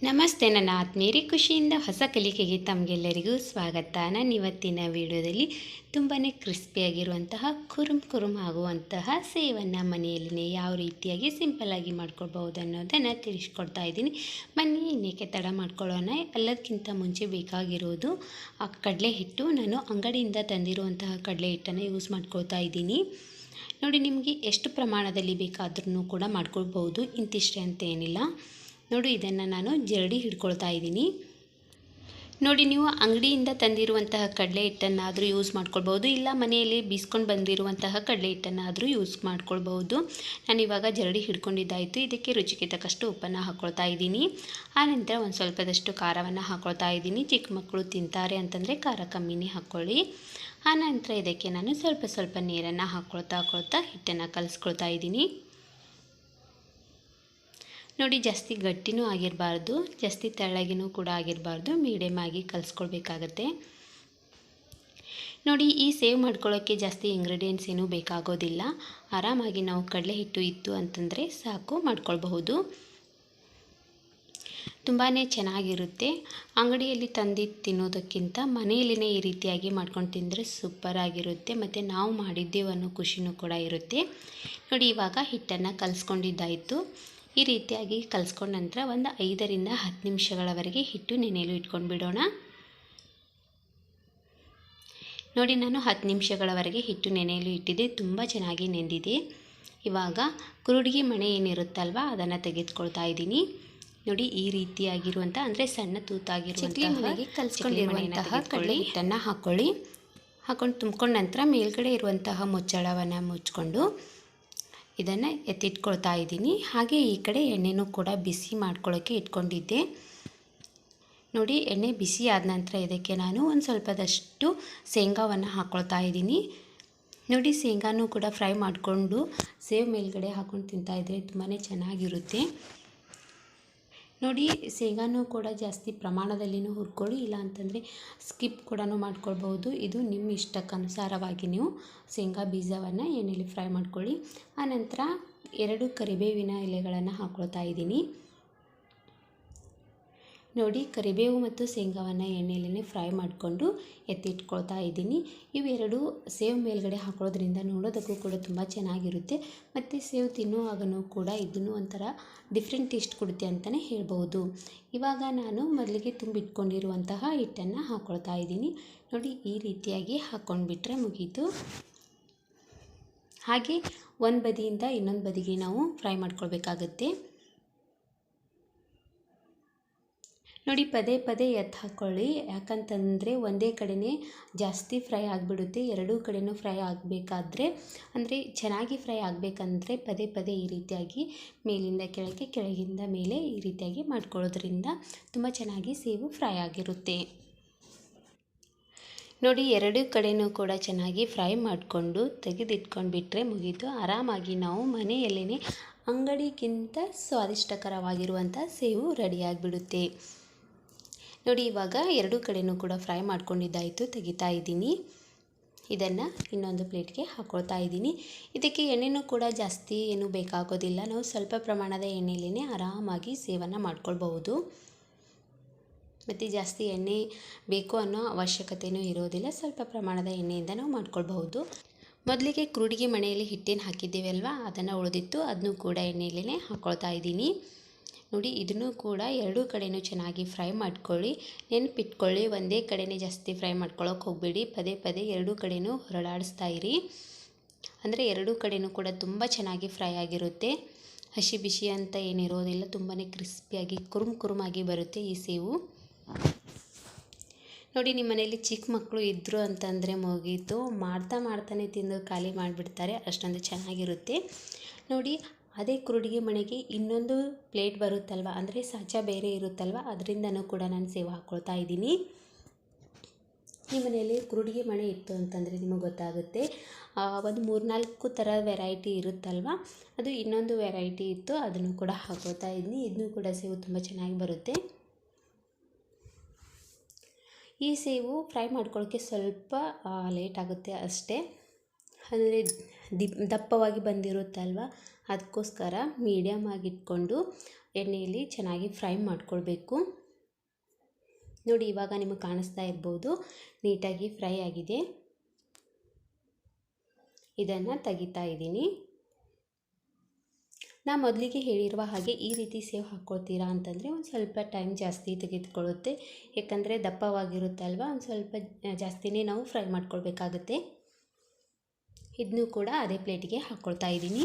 ನಮಸ್ತೆ ನನ್ನ ಆತ್ಮೀಯರೇ, ಖುಷಿಯಿಂದ ಹೊಸ ಕಲಿಕೆಗೆ ತಮಗೆಲ್ಲರಿಗೂ ಸ್ವಾಗತ. ನಾನು ಇವತ್ತಿನ ವಿಡಿಯೋದಲ್ಲಿ ತುಂಬಾ ಕ್ರಿಸ್ಪಿಯಾಗಿರುವಂತಹ ಕುರುಮ್ ಆಗುವಂತಹ ಸೇವನ್ನು ಮನೆಯಲ್ಲೇ ಯಾವ ರೀತಿಯಾಗಿ ಸಿಂಪಲ್ಲಾಗಿ ಮಾಡ್ಕೊಳ್ಬಹುದು ಅನ್ನೋದನ್ನು ತಿಳಿಸ್ಕೊಡ್ತಾ ಇದ್ದೀನಿ. ಬನ್ನಿ ಇನ್ನೇಕೆ ತಡ ಮಾಡ್ಕೊಳ್ಳೋಣ. ಎಲ್ಲದಕ್ಕಿಂತ ಮುಂಚೆ ಬೇಕಾಗಿರೋದು ಕಡಲೆ ಹಿಟ್ಟು. ನಾನು ಅಂಗಡಿಯಿಂದ ತಂದಿರುವಂತಹ ಕಡಲೆ ಹಿಟ್ಟನ್ನು ಯೂಸ್ ಮಾಡ್ಕೊಳ್ತಾ ಇದ್ದೀನಿ. ನೋಡಿ, ನಿಮಗೆ ಎಷ್ಟು ಪ್ರಮಾಣದಲ್ಲಿ ಬೇಕಾದ್ರೂ ಕೂಡ ಮಾಡ್ಕೊಳ್ಬಹುದು, ಇಂತಿಷ್ಟೇ ಅಂತ ಏನಿಲ್ಲ. ನೋಡಿ, ಇದನ್ನು ನಾನು ಜರಡಿ ಹಿಡ್ಕೊಳ್ತಾ ಇದ್ದೀನಿ. ನೋಡಿ, ನೀವು ಅಂಗಡಿಯಿಂದ ತಂದಿರುವಂತಹ ಕಡಲೆ ಹಿಟ್ಟನ್ನಾದರೂ ಯೂಸ್ ಮಾಡ್ಕೊಳ್ಬೋದು, ಇಲ್ಲ ಮನೆಯಲ್ಲಿ ಬೀಸ್ಕೊಂಡು ಬಂದಿರುವಂತಹ ಕಡಲೆ ಹಿಟ್ಟನ್ನಾದರೂ ಯೂಸ್ ಮಾಡ್ಕೊಳ್ಬೋದು. ನಾನು ಇವಾಗ ಜರಡಿ ಹಿಡ್ಕೊಂಡಿದ್ದಾಯಿತು. ಇದಕ್ಕೆ ರುಚಿಗೆ ತಕ್ಕಷ್ಟು ಉಪ್ಪನ್ನು ಹಾಕ್ಕೊಳ್ತಾ ಇದ್ದೀನಿ. ಆನಂತರ ಒಂದು ಸ್ವಲ್ಪದಷ್ಟು ಖಾರವನ್ನು ಹಾಕ್ಕೊಳ್ತಾ ಇದ್ದೀನಿ. ಚಿಕ್ಕ ಮಕ್ಕಳು ತಿಂತಾರೆ ಅಂತಂದರೆ ಖಾರ ಕಮ್ಮಿನೇ ಹಾಕ್ಕೊಳ್ಳಿ. ಆನಂತರ ಇದಕ್ಕೆ ನಾನು ಸ್ವಲ್ಪ ನೀರನ್ನು ಹಾಕ್ಕೊಳ್ತಾ ಹಿಟ್ಟನ್ನು ಕಲಿಸ್ಕೊಳ್ತಾ ಇದ್ದೀನಿ. ನೋಡಿ, ಜಾಸ್ತಿ ಗಟ್ಟಿನೂ ಆಗಿರಬಾರ್ದು, ಜಾಸ್ತಿ ತೆಳ್ಳಗಿನೂ ಕೂಡ ಆಗಿರಬಾರ್ದು, ಮೀಡಿಯಮ್ ಆಗಿ ಕಲಿಸ್ಕೊಳ್ಬೇಕಾಗತ್ತೆ. ನೋಡಿ, ಈ ಸೇವ್ ಮಾಡ್ಕೊಳ್ಳೋಕ್ಕೆ ಜಾಸ್ತಿ ಇಂಗ್ರೀಡಿಯೆಂಟ್ಸ್ ಏನೂ ಬೇಕಾಗೋದಿಲ್ಲ. ಆರಾಮಾಗಿ ನಾವು ಕಡಲೆ ಹಿಟ್ಟು ಇತ್ತು ಅಂತಂದರೆ ಸಾಕು, ಮಾಡ್ಕೊಳ್ಬಹುದು. ತುಂಬಾ ಚೆನ್ನಾಗಿರುತ್ತೆ. ಅಂಗಡಿಯಲ್ಲಿ ತಂದು ತಿನ್ನೋದಕ್ಕಿಂತ ಮನೆಯಲ್ಲೇ ಈ ರೀತಿಯಾಗಿ ಮಾಡ್ಕೊಂಡು ತಿಂದರೆ ಸೂಪರ್ ಆಗಿರುತ್ತೆ. ಮತ್ತು ನಾವು ಮಾಡಿದ್ದೇವೆ ಅನ್ನೋ ಖುಷಿನೂ ಕೂಡ ಇರುತ್ತೆ. ನೋಡಿ, ಇವಾಗ ಹಿಟ್ಟನ್ನು ಕಲಿಸ್ಕೊಂಡಿದ್ದಾಯಿತು. ಈ ರೀತಿಯಾಗಿ ಕಲಿಸ್ಕೊಂಡ ನಂತರ ಒಂದು 5 ರಿಂದ 10 ನಿಮಿಷಗಳವರೆಗೆ ಹಿಟ್ಟು ನೆನೆಯಲು ಇಟ್ಕೊಂಡು ಬಿಡೋಣ. ನೋಡಿ, ನಾನು 10 ನಿಮಿಷಗಳವರೆಗೆ ಹಿಟ್ಟು ನೆನೆಯಲು ಇಟ್ಟಿದ್ದೆ. ತುಂಬ ಚೆನ್ನಾಗಿ ನೆಂದಿದೆ. ಇವಾಗ ಕುರುಡಿಗೆ ಮಣೆ ಏನಿರುತ್ತಲ್ವ ಅದನ್ನು ತೆಗೆದುಕೊಳ್ತಾ ಇದ್ದೀನಿ. ನೋಡಿ, ಈ ರೀತಿಯಾಗಿರುವಂಥ ಅಂದರೆ ಸಣ್ಣ ತೂತಾಗಿರುವಂತಹ ಕಲಿಸ್ಕೊಂಡಿರುವಂತಹ ಕಡಲೆ ಹಿಟ್ಟನ್ನು ಹಾಕ್ಕೊಂಡು ತುಂಬ್ಕೊಂಡ ನಂತರ ಮೇಲ್ಗಡೆ ಇರುವಂತಹ ಮುಚ್ಚಳವನ್ನು ಮುಚ್ಕೊಂಡು ಇದನ್ನು ಎತ್ತಿಟ್ಕೊಳ್ತಾ ಇದ್ದೀನಿ. ಹಾಗೆ ಈ ಕಡೆ ಎಣ್ಣೆನೂ ಕೂಡ ಬಿಸಿ ಮಾಡ್ಕೊಳ್ಳೋಕ್ಕೆ ಇಟ್ಕೊಂಡಿದ್ದೆ. ನೋಡಿ, ಎಣ್ಣೆ ಬಿಸಿ ಆದ ನಂತರ ಇದಕ್ಕೆ ನಾನು ಒಂದು ಸ್ವಲ್ಪದಷ್ಟು ಶೇಂಗಾವನ್ನು ಹಾಕ್ಕೊಳ್ತಾ ಇದ್ದೀನಿ. ನೋಡಿ, ಶೇಂಗಾನೂ ಕೂಡ ಫ್ರೈ ಮಾಡಿಕೊಂಡು ಸೇವ್ ಮೇಲ್ಗಡೆ ಹಾಕ್ಕೊಂಡು ತಿಂತಾಯಿದ್ರೆ ತುಂಬಾ ಚೆನ್ನಾಗಿರುತ್ತೆ. ನೋಡಿ, ಶೇಂಗಾನೂ ಕೂಡ ಜಾಸ್ತಿ ಪ್ರಮಾಣದಲ್ಲಿನೂ ಹುರ್ಕೊಳ್ಳಿ, ಇಲ್ಲ ಅಂತಂದರೆ ಸ್ಕಿಪ್ ಕೂಡ ಮಾಡ್ಕೊಳ್ಬೋದು. ಇದು ನಿಮ್ಮ ಇಷ್ಟಕ್ಕನುಸಾರವಾಗಿ ನೀವು ಶೇಂಗಾ ಬೀಜವನ್ನು ಎಣ್ಣೆಯಲ್ಲಿ ಫ್ರೈ ಮಾಡ್ಕೊಳ್ಳಿ. ಆನಂತರ 2 ಕರಿಬೇವಿನ ಎಲೆಗಳನ್ನು ಹಾಕ್ಕೊಳ್ತಾ ಇದ್ದೀನಿ. ನೋಡಿ, ಕರಿಬೇವು ಮತ್ತು ಶೇಂಗಾವನ್ನು ಎಣ್ಣೆಯಲ್ಲೇ ಫ್ರೈ ಮಾಡಿಕೊಂಡು ಎತ್ತಿಟ್ಕೊಳ್ತಾ ಇದ್ದೀನಿ. ಇವೆರಡು ಸೇವ್ ಮೇಲ್ಗಡೆ ಹಾಕೊಳ್ಳೋದ್ರಿಂದ ನೋಡೋದಕ್ಕೂ ಕೂಡ ತುಂಬ ಚೆನ್ನಾಗಿರುತ್ತೆ. ಮತ್ತು ಸೇವ್ ತಿನ್ನುವಾಗನೂ ಕೂಡ ಇದನ್ನು ಒಂಥರ ಡಿಫ್ರೆಂಟ್ ಟೇಸ್ಟ್ ಕೊಡುತ್ತೆ ಅಂತಲೇ ಹೇಳ್ಬೋದು. ಇವಾಗ ನಾನು ಮೊದಲಿಗೆ ತುಂಬಿಟ್ಕೊಂಡಿರುವಂತಹ ಹಿಟ್ಟನ್ನು ಹಾಕ್ಕೊಳ್ತಾ ಇದ್ದೀನಿ. ನೋಡಿ, ಈ ರೀತಿಯಾಗಿ ಹಾಕ್ಕೊಂಡ್ಬಿಟ್ರೆ ಮುಗೀತು. ಹಾಗೆ ಒಂದು ಬದಿಯಿಂದ ಇನ್ನೊಂದು ಬದಿಗೆ ನಾವು ಫ್ರೈ ಮಾಡ್ಕೊಳ್ಬೇಕಾಗತ್ತೆ. ನೋಡಿ, ಪದೇ ಎತ್ತು ಹಾಕ್ಕೊಳ್ಳಿ, ಯಾಕಂತಂದರೆ ಒಂದೇ ಕಡೆನೇ ಜಾಸ್ತಿ ಫ್ರೈ ಆಗಿಬಿಡುತ್ತೆ. ಎರಡೂ ಕಡೆನೂ ಫ್ರೈ ಆಗಬೇಕಾದ್ರೆ, ಅಂದರೆ ಚೆನ್ನಾಗಿ ಫ್ರೈ ಆಗಬೇಕಂದ್ರೆ ಪದೇ ಈ ರೀತಿಯಾಗಿ ಮೇಲಿಂದ ಕೆಳಗೆ, ಕೆಳಗಿಂದ ಮೇಲೆ ಈ ರೀತಿಯಾಗಿ ಮಾಡ್ಕೊಳ್ಳೋದ್ರಿಂದ ತುಂಬ ಚೆನ್ನಾಗಿ ಸೇವು ಫ್ರೈ ಆಗಿರುತ್ತೆ. ನೋಡಿ, ಎರಡೂ ಕಡೆನೂ ಕೂಡ ಚೆನ್ನಾಗಿ ಫ್ರೈ ಮಾಡಿಕೊಂಡು ತೆಗೆದಿಟ್ಕೊಂಡು ಬಿಟ್ಟರೆ ಮುಗೀತು. ಆರಾಮಾಗಿ ನಾವು ಮನೆಯಲ್ಲೇ ಅಂಗಡಿಗಿಂತ ಸ್ವಾದಿಷ್ಟಕರವಾಗಿರುವಂಥ ಸೇವು ರೆಡಿಯಾಗಿಬಿಡುತ್ತೆ. ನೋಡಿ, ಇವಾಗ ಎರಡೂ ಕಡೆನೂ ಕೂಡ ಫ್ರೈ ಮಾಡ್ಕೊಂಡಿದ್ದಾಯಿತು. ತೆಗಿತಾ ಇದ್ದೀನಿ. ಇದನ್ನು ಇನ್ನೊಂದು ಪ್ಲೇಟ್ಗೆ ಹಾಕ್ಕೊಳ್ತಾ ಇದ್ದೀನಿ. ಇದಕ್ಕೆ ಎಣ್ಣೆನೂ ಕೂಡ ಜಾಸ್ತಿ ಏನೂ ಬೇಕಾಗೋದಿಲ್ಲ. ನಾವು ಸ್ವಲ್ಪ ಪ್ರಮಾಣದ ಎಣ್ಣೆಯಲ್ಲೇ ಆರಾಮಾಗಿ ಸೇವನ್ನು ಮಾಡ್ಕೊಳ್ಬಹುದು. ಮತ್ತು ಜಾಸ್ತಿ ಎಣ್ಣೆ ಬೇಕು ಅನ್ನೋ ಅವಶ್ಯಕತೆಯೂ ಇರೋದಿಲ್ಲ. ಸ್ವಲ್ಪ ಪ್ರಮಾಣದ ಎಣ್ಣೆಯಿಂದ ನಾವು ಮಾಡ್ಕೊಳ್ಬಹುದು. ಮೊದಲಿಗೆ ಕುರುಡಿಗೆ ಮಣೆಯಲ್ಲಿ ಹಿಟ್ಟೇನು ಹಾಕಿದ್ದೇವೆ ಅಲ್ವಾ, ಅದನ್ನು ಉಳಿದಿತ್ತು, ಅದನ್ನು ಕೂಡ ಎಣ್ಣೆಯಲ್ಲೇ ಹಾಕ್ಕೊಳ್ತಾ ಇದ್ದೀನಿ. ನೋಡಿ, ಇದನ್ನು ಕೂಡ ಎರಡೂ ಕಡೆನೂ ಚೆನ್ನಾಗಿ ಫ್ರೈ ಮಾಡ್ಕೊಳ್ಳಿ. ನೆನಪಿಟ್ಕೊಳ್ಳಿ, ಒಂದೇ ಕಡೆನೇ ಜಾಸ್ತಿ ಫ್ರೈ ಮಾಡ್ಕೊಳ್ಳೋಕೆ ಹೋಗಬೇಡಿ. ಪದೇ ಎರಡೂ ಕಡೆನೂ ಹೊರಳಾಡಿಸ್ತಾ ಇರಿ. ಅಂದರೆ ಎರಡೂ ಕಡೆನೂ ಕೂಡ ತುಂಬ ಚೆನ್ನಾಗಿ ಫ್ರೈ ಆಗಿರುತ್ತೆ. ಹಸಿ ಬಿಸಿ ಅಂತ ಏನಿರೋದಿಲ್ಲ, ತುಂಬಾ ಕ್ರಿಸ್ಪಿಯಾಗಿ ಕುರುಮಾಗಿ ಬರುತ್ತೆ ಈ ಸೇವು. ನೋಡಿ, ನಿಮ್ಮ ಮನೆಯಲ್ಲಿ ಚಿಕ್ಕ ಮಕ್ಕಳು ಇದ್ದರು ಅಂತಂದರೆ ಮುಗೀತು, ಮಾಡ್ತಾನೆ ತಿಂದು ಖಾಲಿ ಮಾಡಿಬಿಡ್ತಾರೆ, ಅಷ್ಟೊಂದು ಚೆನ್ನಾಗಿರುತ್ತೆ. ನೋಡಿ, ಅದೇ ಕುರುಡಿಗೆ ಮಣೆಗೆ ಇನ್ನೊಂದು ಪ್ಲೇಟ್ ಬರುತ್ತಲ್ವ, ಅಂದರೆ ಸಾಚ ಬೇರೆ ಇರುತ್ತಲ್ವ, ಅದರಿಂದನೂ ಕೂಡ ನಾನು ಸೇವ್ ಹಾಕ್ಕೊಳ್ತಾ ಇದ್ದೀನಿ. ನಿಮ್ಮ ಮನೆಯಲ್ಲಿ ಕುರುಡಿಗೆ ಮಣೆ ಇತ್ತು ಅಂತಂದರೆ ನಿಮಗೆ ಗೊತ್ತಾಗುತ್ತೆ, ಒಂದು 3-4 ಥರ ವೆರೈಟಿ ಇರುತ್ತಲ್ವ, ಅದು ಇನ್ನೊಂದು ವೆರೈಟಿ ಇತ್ತು, ಅದನ್ನು ಕೂಡ ಹಾಕ್ಕೊಳ್ತಾ ಇದ್ದೀನಿ. ಇದನ್ನು ಕೂಡ ಸೇವು ತುಂಬ ಚೆನ್ನಾಗಿ ಬರುತ್ತೆ. ಈ ಸೇವು ಫ್ರೈ ಮಾಡ್ಕೊಳ್ಳೋಕ್ಕೆ ಸ್ವಲ್ಪ ಲೇಟ್ ಆಗುತ್ತೆ ಅಷ್ಟೇ. ಅಂದರೆ ದಪ್ಪವಾಗಿ ಬಂದಿರುತ್ತಲ್ವ, ಅದಕ್ಕೋಸ್ಕರ ಮೀಡಿಯಮ್ ಆಗಿಟ್ಕೊಂಡು ಎಣ್ಣೆಯಲ್ಲಿ ಚೆನ್ನಾಗಿ ಫ್ರೈ ಮಾಡ್ಕೊಳ್ಬೇಕು. ನೋಡಿ ಇವಾಗ ನಿಮಗೆ ಕಾಣಿಸ್ತಾ ಇರ್ಬೋದು, ನೀಟಾಗಿ ಫ್ರೈ ಆಗಿದೆ. ಇದನ್ನು ತೆಗಿತಾ ಇದ್ದೀನಿ. ನಾ ಮೊದಲಿಗೆ ಹೇಳಿರುವ ಹಾಗೆ ಈ ರೀತಿ ಸೇವ್ ಹಾಕ್ಕೊಳ್ತೀರಾ ಅಂತಂದರೆ ಒಂದು ಸ್ವಲ್ಪ ಟೈಮ್ ಜಾಸ್ತಿ ತೆಗೆದುಕೊಳ್ಳುತ್ತೆ. ಯಾಕಂದರೆ ದಪ್ಪವಾಗಿರುತ್ತಲ್ವ, ಒಂದು ಸ್ವಲ್ಪ ಜಾಸ್ತಿನೇ ನಾವು ಫ್ರೈ ಮಾಡ್ಕೊಳ್ಬೇಕಾಗುತ್ತೆ. ಇದನ್ನು ಕೂಡ ಅದೇ ಪ್ಲೇಟಿಗೆ ಹಾಕ್ಕೊಳ್ತಾ ಇದ್ದೀನಿ.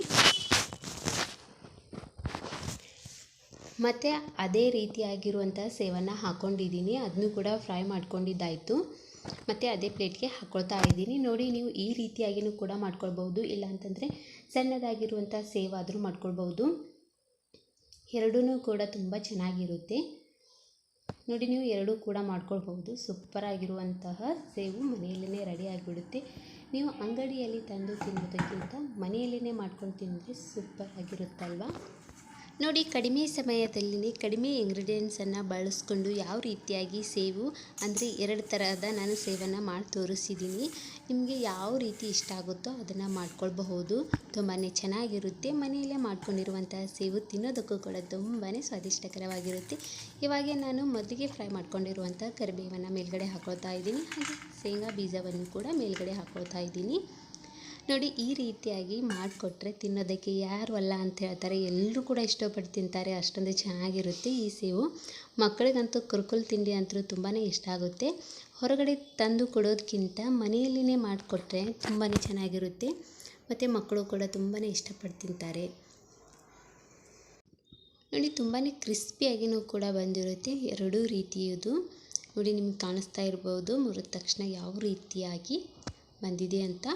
ಮತ್ತು ಅದೇ ರೀತಿಯಾಗಿರುವಂಥ ಸೇವನ್ನು ಹಾಕ್ಕೊಂಡಿದ್ದೀನಿ, ಅದನ್ನು ಕೂಡ ಫ್ರೈ ಮಾಡ್ಕೊಂಡಿದ್ದಾಯಿತು. ಮತ್ತು ಅದೇ ಪ್ಲೇಟ್ಗೆ ಹಾಕ್ಕೊಳ್ತಾ ಇದ್ದೀನಿ. ನೋಡಿ, ನೀವು ಈ ರೀತಿಯಾಗಿಯೂ ಕೂಡ ಮಾಡ್ಕೊಳ್ಬೋದು, ಇಲ್ಲಾಂತಂದರೆ ಸಣ್ಣದಾಗಿರುವಂಥ ಸೇವಾದರೂ ಮಾಡ್ಕೊಳ್ಬೋದು. ಎರಡೂ ಕೂಡ ತುಂಬ ಚೆನ್ನಾಗಿರುತ್ತೆ. ನೋಡಿ, ನೀವು ಎರಡೂ ಕೂಡ ಮಾಡ್ಕೊಳ್ಬೋದು. ಸೂಪರಾಗಿರುವಂತಹ ಸೇವು ಮನೆಯಲ್ಲೇ ರೆಡಿ ಆಗಿಬಿಡುತ್ತೆ. ನೀವು ಅಂಗಡಿಯಲ್ಲಿ ತಂದು ತಿನ್ನೋದಕ್ಕಿಂತ ಮನೆಯಲ್ಲೇ ಮಾಡ್ಕೊಂಡು ತಿಂದರೆ ಸೂಪರ್ ಆಗಿರುತ್ತಲ್ವ. ನೋಡಿ, ಕಡಿಮೆ ಸಮಯದಲ್ಲಿನೇ ಕಡಿಮೆ ಇಂಗ್ರೀಡಿಯೆಂಟ್ಸನ್ನು ಬಳಸ್ಕೊಂಡು ಯಾವ ರೀತಿಯಾಗಿ ಸೇವು ಅಂದರೆ 2 ಥರದ ನಾನು ಸೇವನ್ನು ಮಾಡಿ ತೋರಿಸಿದ್ದೀನಿ. ನಿಮಗೆ ಯಾವ ರೀತಿ ಇಷ್ಟ ಆಗುತ್ತೋ ಅದನ್ನು ಮಾಡ್ಕೊಳ್ಬಹುದು. ತುಂಬಾ ಚೆನ್ನಾಗಿರುತ್ತೆ. ಮನೆಯಲ್ಲೇ ಮಾಡ್ಕೊಂಡಿರುವಂತಹ ಸೇವು ತಿನ್ನೋದಕ್ಕೂ ಕೂಡ ತುಂಬಾ ಸ್ವಾದಿಷ್ಟಕರವಾಗಿರುತ್ತೆ. ಇವಾಗ ನಾನು ಮೊದಲಿಗೆ ಫ್ರೈ ಮಾಡ್ಕೊಂಡಿರುವಂಥ ಕರಿಬೇವನ್ನು ಮೇಲ್ಗಡೆ ಹಾಕ್ಕೊಳ್ತಾ ಇದ್ದೀನಿ. ಹಾಗೆ ಶೇಂಗಾ ಬೀಜವನ್ನು ಕೂಡ ಮೇಲ್ಗಡೆ ಹಾಕ್ಕೊಳ್ತಾ ಇದ್ದೀನಿ. ನೋಡಿ, ಈ ರೀತಿಯಾಗಿ ಮಾಡಿಕೊಟ್ರೆ ತಿನ್ನೋದಕ್ಕೆ ಯಾರು ಅಲ್ಲ ಅಂತ ಹೇಳ್ತಾರೆ, ಎಲ್ಲರೂ ಕೂಡ ಇಷ್ಟಪಟ್ಟು ತಿಂತಾರೆ. ಅಷ್ಟೊಂದು ಚೆನ್ನಾಗಿರುತ್ತೆ ಈ ಸೇವು. ಮಕ್ಕಳಿಗಂತೂ ಕುರುಕುಲು ತಿಂಡಿ ಅಂತೂ ತುಂಬಾ ಇಷ್ಟ ಆಗುತ್ತೆ. ಹೊರಗಡೆ ತಂದು ಕೊಡೋದಕ್ಕಿಂತ ಮನೆಯಲ್ಲಿನೇ ಮಾಡಿಕೊಟ್ರೆ ತುಂಬಾ ಚೆನ್ನಾಗಿರುತ್ತೆ. ಮತ್ತು ಮಕ್ಕಳು ಕೂಡ ತುಂಬಾ ಇಷ್ಟಪಟ್ಟು ತಿಂತಾರೆ. ನೋಡಿ, ತುಂಬಾ ಕ್ರಿಸ್ಪಿಯಾಗಿಯೂ ಕೂಡ ಬಂದಿರುತ್ತೆ ಎರಡೂ ರೀತಿಯದು. ನೋಡಿ, ನಿಮ್ಗೆ ಕಾಣಿಸ್ತಾ ಇರ್ಬೋದು ಮುರಿದ ತಕ್ಷಣ ಯಾವ ರೀತಿಯಾಗಿ ಬಂದಿದೆ ಅಂತ.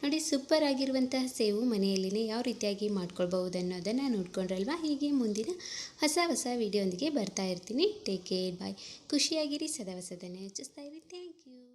ನೋಡಿ, ಸೂಪರ್ ಆಗಿರುವಂತಹ ಸೇವು ಮನೆಯಲ್ಲಿನೇ ಯಾವ ರೀತಿಯಾಗಿ ಮಾಡ್ಕೊಳ್ಬಹುದು ಅನ್ನೋದನ್ನು ನೋಡ್ಕೊಂಡ್ರಲ್ವಾ. ಹೀಗೆ ಮುಂದಿನ ಹೊಸ ವಿಡಿಯೋ ಒಂದಿಗೆ ಬರ್ತಾ ಇರ್ತೀನಿ. ಟೇಕ್ ಕೇರ್, ಬಾಯ್. ಖುಷಿಯಾಗಿರಿ, ಸದಾ ಹೊಸದನ್ನೇ ಯೋಚಿಸ್ತಾ ಇರಿ. Thank you.